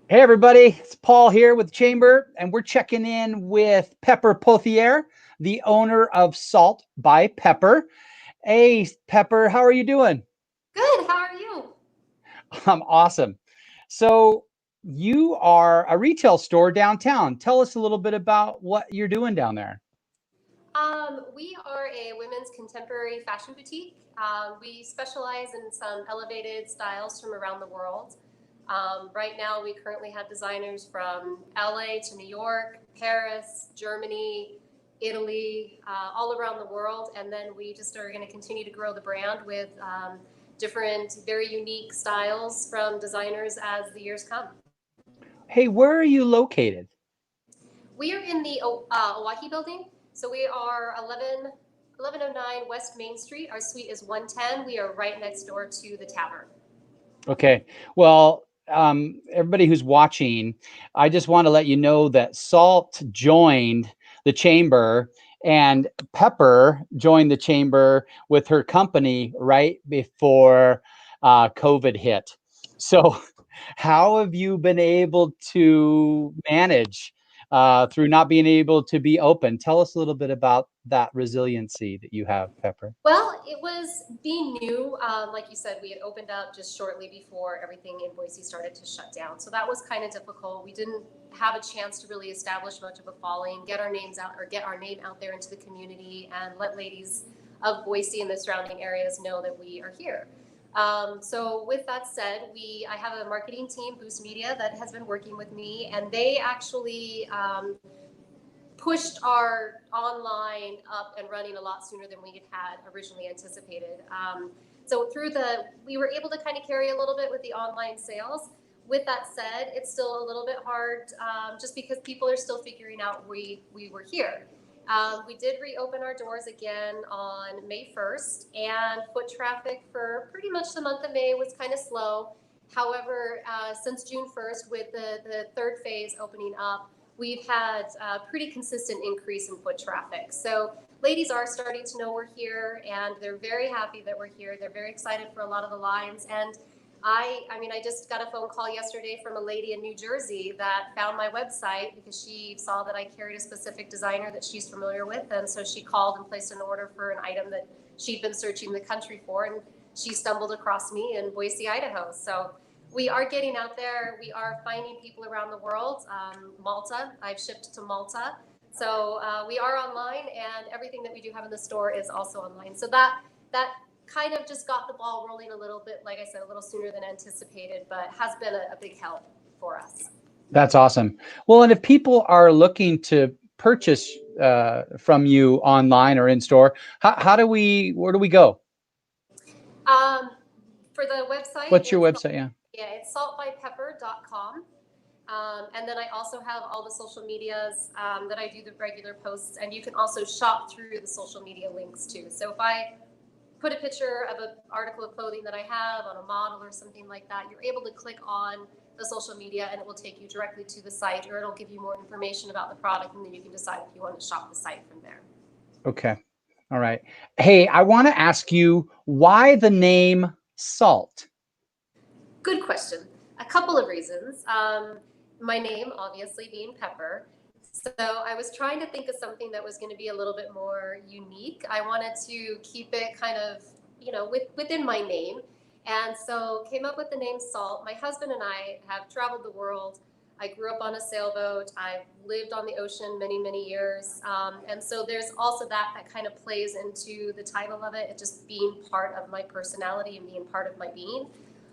Hey everybody, it's Paul here with Chamber, and we're checking in with Pepper Pothier, the owner of Salt by Pepper. Hey Pepper, how are you doing? Good. How are you? I'm awesome. So you are a retail store downtown. Tell us a little bit about what you're doing down there. We are a women's contemporary fashion boutique. We specialize in some elevated styles from around the world. Right now, we currently have designers from LA to New York, Paris, Germany, Italy, all around the world. And then we just are going to continue to grow the brand with different, very unique styles from designers as the years come. Hey, where are you located? We are in the Oahe building. So we are 1109 West Main Street. Our suite is 110. We are right next door to the tavern. Okay. Well, everybody who's watching, I just want to let you know that Salt joined the chamber and Pepper joined the chamber with her company right before COVID hit. So, how have you been able to manage through not being able to be open? Tell us a little bit about that resiliency that you have, Pepper. Well, it was being new. Like you said, we had opened up just shortly before everything in Boise started to shut down. So that was kind of difficult. We didn't have a chance to really establish much of a following, get our names out or get our name out there into the community and let ladies of Boise and the surrounding areas know that we are here. So with that said, I have a marketing team, Boost Media, that has been working with me, and they actually pushed our online up and running a lot sooner than we had originally anticipated. So we were able to kind of carry a little bit with the online sales. With that said, it's still a little bit hard just because people are still figuring out we were here. We did reopen our doors again on May 1st, and foot traffic for pretty much the month of May was kind of slow. However, since June 1st, with the third phase opening up, we've had a pretty consistent increase in foot traffic. So ladies are starting to know we're here, and they're very happy that we're here. They're very excited for a lot of the lines. And I just got a phone call yesterday from a lady in New Jersey that found my website because she saw that I carried a specific designer that she's familiar with. And so she called and placed an order for an item that she'd been searching the country for. And she stumbled across me in Boise, Idaho. So we are getting out there. We are finding people around the world. Malta, I've shipped to Malta. So we are online, and everything that we do have in the store is also online. So that kind of just got the ball rolling a little bit, like I said, a little sooner than anticipated, but has been a big help for us. That's awesome. Well, and if people are looking to purchase from you online or in store, where do we go? Um, for the website, What's your website? Yeah. it's saltbypepper.com. And then I also have all the social medias that I do the regular posts, and you can also shop through the social media links too. So if I put a picture of an article of clothing that I have on a model or something like that, you're able to click on the social media and it will take you directly to the site, or it'll give you more information about the product, and then you can decide if you want to shop the site from there. Okay. All right. Hey, I want to ask you why the name Salt? Good question. A couple of reasons. My name, obviously, being Pepper. So I was trying to think of something that was going to be a little bit more unique. I wanted to keep it kind of, within my name. And so came up with the name Salt. My husband and I have traveled the world. I grew up on a sailboat. I've lived on the ocean many, many years. And so there's also that kind of plays into the title of it, just being part of my personality and being part of my being.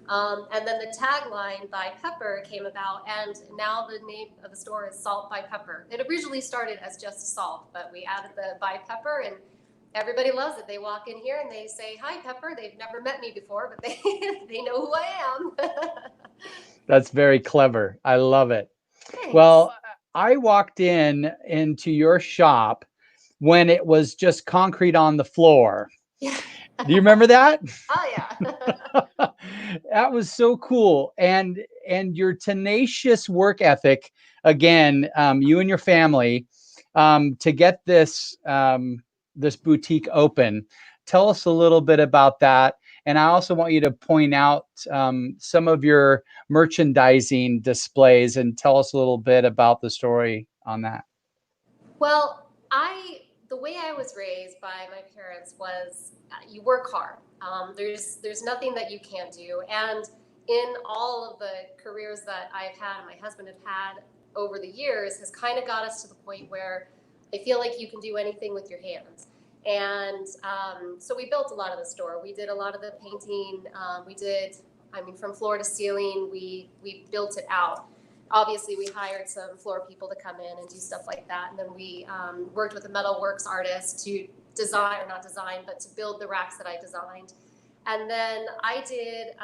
And then the tagline by Pepper came about, and now the name of the store is Salt by Pepper. It originally started as just Salt, but we added the by Pepper, and everybody loves it. They walk in here and they say, "Hi, Pepper." They've never met me before, but they know who I am. That's very clever. I love it. Thanks. Well, I walked into your shop when it was just concrete on the floor. Yeah. Do you remember that? Oh yeah. That was so cool. And your tenacious work ethic, again, you and your family, to get this boutique open. Tell us a little bit about that And I also want you to point out some of your merchandising displays and tell us a little bit about the story on that. Well, the way I was raised by my parents was you work hard. There's nothing that you can't do, and in all of the careers that I've had and my husband have had over the years has kind of got us to the point where I feel like you can do anything with your hands. And so we built a lot of the store. We did a lot of the painting. We did, I mean, from floor to ceiling. We built it out. Obviously, we hired some floor people to come in and do stuff like that, and then we worked with a metalworks artist to design, or not design, but to build the racks that I designed. And then I did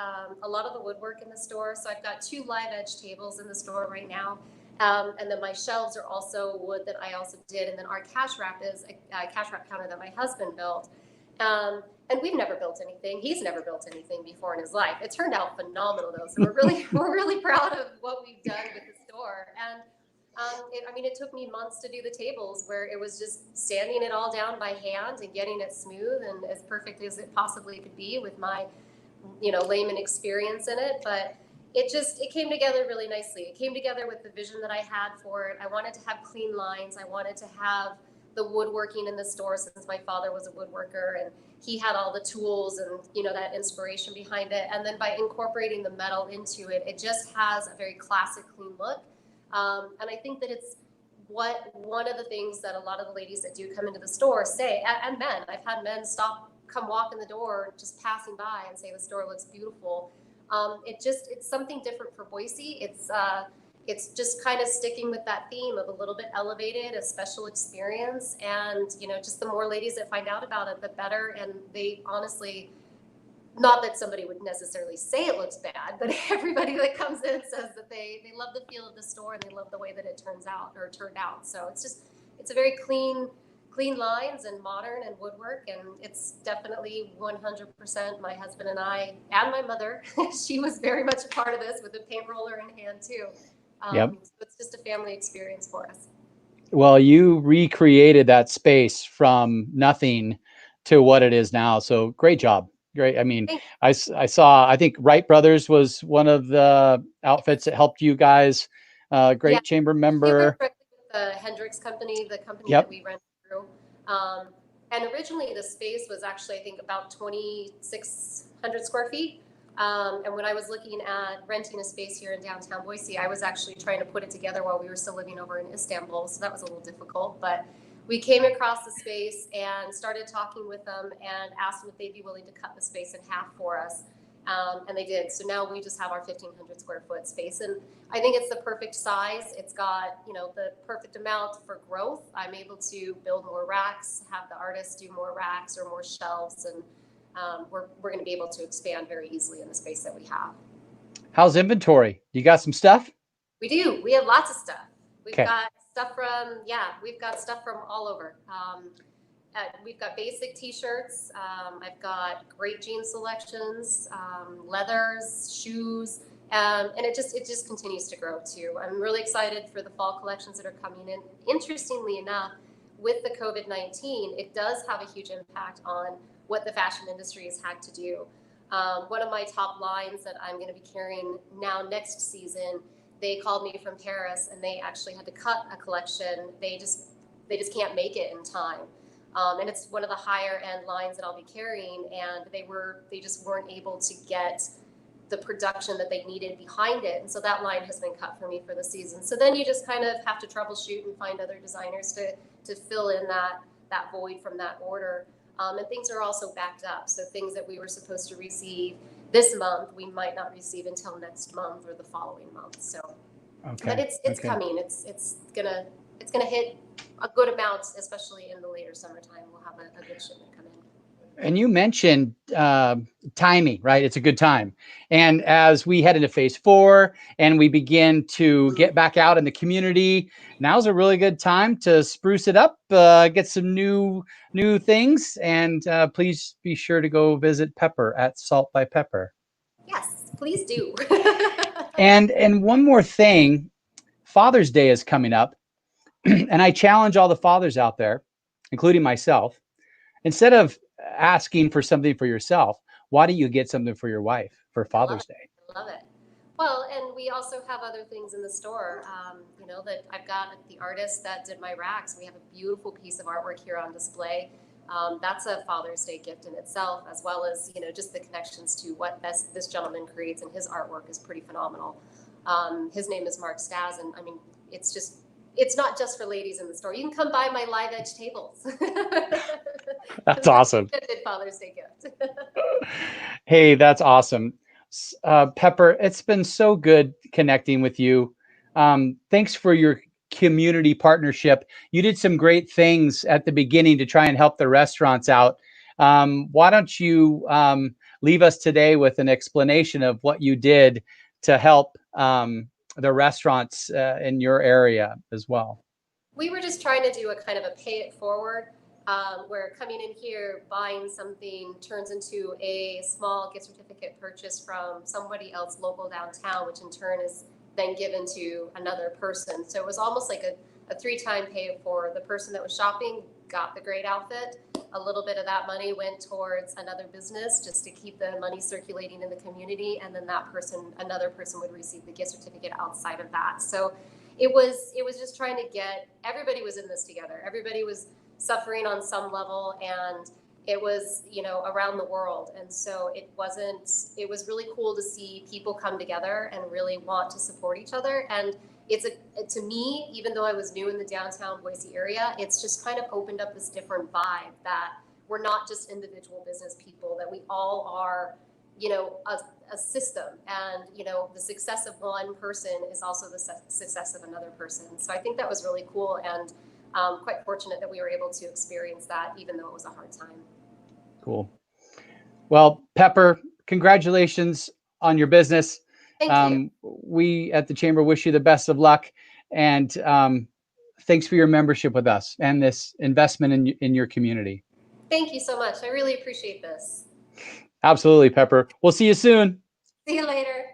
a lot of the woodwork in the store. So I've got 2 live edge tables in the store right now. And then my shelves are also wood that I also did. And then our cash wrap is a cash wrap counter that my husband built. And we've never built anything. He's never built anything before in his life. It turned out phenomenal though. So we're really proud of what we've done with the store. And I mean, it took me months to do the tables where it was just sanding it all down by hand and getting it smooth and as perfect as it possibly could be with my, layman experience in it. But it came together really nicely. It came together with the vision that I had for it. I wanted to have clean lines. I wanted to have the woodworking in the store since my father was a woodworker and he had all the tools and that inspiration behind it. And then by incorporating the metal into it, it just has a very classic, clean look. And I think that it's one of the things that a lot of the ladies that do come into the store say, and men. I've had men come walk in the door, just passing by, and say the store looks beautiful. It's something different for Boise. It's just kind of sticking with that theme of a little bit elevated, a special experience, and just the more ladies that find out about it, the better. And they honestly, not that somebody would necessarily say it looks bad, but everybody that comes in says that they love the feel of the store and they love the way that it turned out. So it's a very clean lines and modern and woodwork, and it's definitely 100% my husband and I and my mother. She was very much a part of this with a paint roller in hand too. Yep. So it's just a family experience for us. Well, you recreated that space from nothing to what it is now. So great job. Great. I mean, I saw, I think Wright Brothers was one of the outfits that helped you guys. Yeah, Great chamber we worked member. directly with the Hendricks company, the company that Yep. we rented through. Um, and originally the space was actually, I think, about 2,600 square feet. And when I was looking at renting a space here in downtown Boise, I was actually trying to put it together while we were still living over in Istanbul. So that was a little difficult, but we came across the space and started talking with them and asked them if they'd be willing to cut the space in half for us. And they did. So now we just have our 1,500 square foot space. And I think it's the perfect size. It's got, the perfect amount for growth. I'm able to build more racks, have the artists do more racks or more shelves. And we're going to be able to expand very easily in the space that we have. How's inventory? You got some stuff? We do. We have lots of stuff. We've Okay. got we've got stuff from all over. We've got basic t-shirts. I've got great jean selections, leathers, shoes, and it just continues to grow too. I'm really excited for the fall collections that are coming in. Interestingly enough, with the COVID-19, it does have a huge impact on what the fashion industry has had to do. One of my top lines that I'm going to be carrying now next season, they called me from Paris and they actually had to cut a collection. They just can't make it in time. And it's one of the higher end lines that I'll be carrying, and they just weren't able to get the production that they needed behind it. And so that line has been cut for me for the season. So then you just kind of have to troubleshoot and find other designers to fill in that void from that order. And things are also backed up. So things that we were supposed to receive this month, we might not receive until next month or the following month. So, Okay. but it's coming. It's gonna hit a good amount, especially in the later summertime. We'll have a good shipment come in. And you mentioned timing, right? It's a good time. And as we head into phase 4 and we begin to get back out in the community, now's a really good time to spruce it up, get some new things. And please be sure to go visit Pepper at Salt by Pepper. Yes, please do. And one more thing, Father's Day is coming up. And I challenge all the fathers out there, including myself, instead of asking for something for yourself, why don't you get something for your wife for I love Father's it. Day? I love it. Well, and we also have other things in the store. That I've got the artist that did my racks. We have a beautiful piece of artwork here on display. That's a Father's Day gift in itself, as well as just the connections to what this gentleman creates, and his artwork is pretty phenomenal. His name is Mark Stas, and I mean, it's not just for ladies in the store. You can come buy my live edge tables. That's That's awesome. a good Father's Day gift. Hey, that's awesome. Pepper, it's been so good connecting with you. Thanks for your community partnership. You did some great things at the beginning to try and help the restaurants out. Why don't you leave us today with an explanation of what you did to help the restaurants in your area as well? We were just trying to do a kind of a pay it forward, where coming in here, buying something turns into a small gift certificate purchase from somebody else local downtown, which in turn is then given to another person. So it was almost like a three-time pay it forward. The person that was shopping got the great outfit. A little bit of that money went towards another business just to keep the money circulating in the community, and then another person would receive the gift certificate outside of that. So it was just trying to get everybody was in this together. Everybody was suffering on some level, and it was around the world. And so it was really cool to see people come together and really want to support each other. And to me, even though I was new in the downtown Boise area, it's just kind of opened up this different vibe that we're not just individual business people, that we all are a system, and the success of one person is also the success of another person. So I think that was really cool, and quite fortunate that we were able to experience that, even though it was a hard time. Cool. Well, Pepper, congratulations on your business. Thank you. We at the Chamber wish you the best of luck, and thanks for your membership with us and this investment in your community. Thank you so much. I really appreciate this. Absolutely, Pepper. We'll see you soon. See you later.